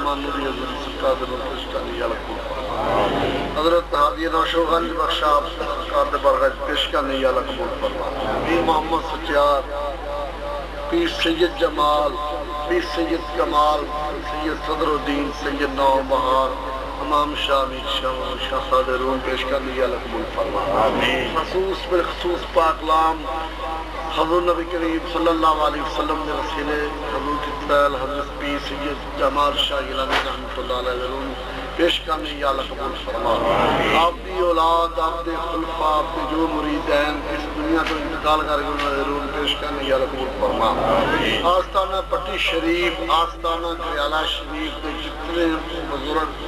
مانوری حضرت سرکار دے مرکز کانی یا لکھو حضرت حاجی نوشو گنج بخشاب سرکار دے برغج پیش کانی یا لکھو پیر محمد سچیار، پیر سید جمال، پیر سید کمال، سید صدر الدین، سید نو بہار، امام شاہ میر شاہ شاہ صادق روم پیش کرنے یا قبول فرما خصوص بالخصوص پاک لام حضور نبی کریم صلی اللہ علیہ وسلم نے وسیلے حضور کی فعل حضرت پیر سید جمال شاہ گیلانی رحمۃ اللہ علیہ روم پیش کرنے یا قبول فرما آپ کی اولاد، آپ کے خلفاء، آپ کے جو مریدین اس دنیا تو انتقال کر گئے روم پیش کرنے یا قبول فرما آستانہ پٹی شریف، آستانہ کریالہ شریف کے جتنے بزرگ،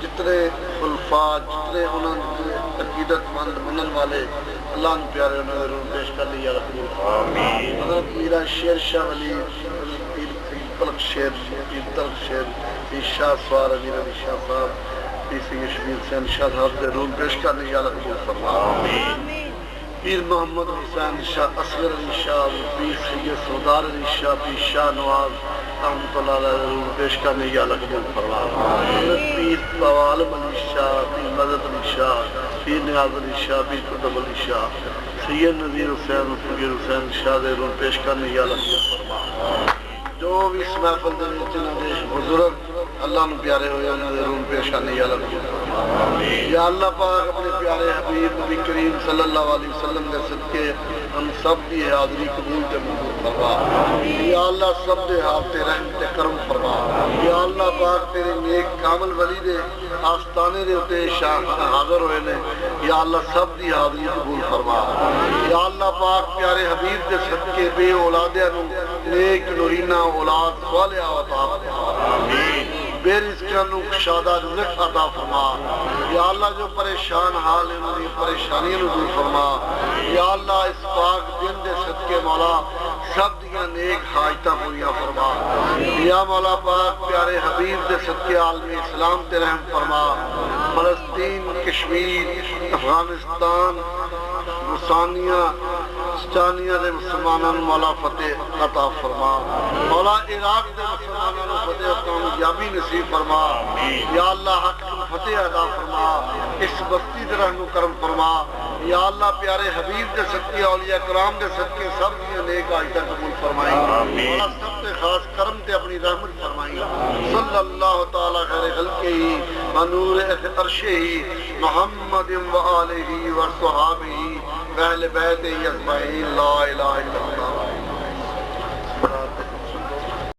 جتنے خلفاء، جتنے انہوں نے عقیدت مند منن والے اللہ نے پیارے انہوں نے روم پیش کر لیا قبول فرما حضرت میرا شیر شاہ ولی، پیر تلک شیر، پیر تلک شیر، پیر شاہ سوار امیر علی شاہ صاحب، پیر سید شبیر حسین شاہ صاحب نے روم پیش کر لیا قبول فرما پیر محمد حسین شاہ اصغر علی شاہ، پیر سید سردار علی شاہ، پیر شاہ نواز رحمۃ اللہ علیہ روم پیش کرنے یا قبول فرما حضرت پیر عالم علی شاہ، پیر مدد علی شاہ، پیر نیاز علی شاہ، پیر قطب علی شاہ، سید نذیر حسین فقیر حسین شاہ دے روم پیش کرنے یا قبول فرما جو بھی اس محفل دے بزرگ اللہ نے پیارے ہوئے انہوں نے روم پیش کرنے یا قبول فرما یا اللہ پاک اپنے پیارے حبیب نبی کریم صلی اللہ علیہ وسلم کے صدقے ہم سب کی حاضری قبول کے منظور فرما یا اللہ سب دے حالت رحم تے کرم فرما یا اللہ پاک تیرے نیک کامل ولی دے آستانے دے اتے شاہ حاضر ہوئے نے یا اللہ سب دی حاضری قبول فرما یا اللہ پاک پیارے حبیب دے صدقے بے اولادیاں نو نیک نورینہ اولاد صالحہ عطا فرما بے رزقیاں نو کشادہ رزق عطا فرما یا اللہ جو پریشان حال ہیں انہوں نے پریشانیاں دور فرما یا اللہ اس پاک دن دے صدقے مولا سب دیاں نیک حاجتاں پوریاں فرما یا مولا پاک پیارے حبیب دے صدقے عالم اسلام تے رحم فرما فلسطین، کشمیر، افغانستان، برطانیہ، چانیہ دے مسلمانوں مولا فتح عطا فرما مولا عراق دے مسلمانوں فتح کامیابی نصیب فرما یا اللہ حق فتح عطا فرما اس بستی دے رحم و کرم فرما یا اللہ پیارے حبیب دے صدقے اولیاء کرام دے صدقے سب کی نیک حاجتاں قبول فرمائی مولا سب تے خاص کرم تے اپنی رحمت فرمائی صلی اللہ تعالی خیر خلقہ ونور عرشہ محمد و آلہ و صحابہ اہل بیت اجمعین لا الہ الا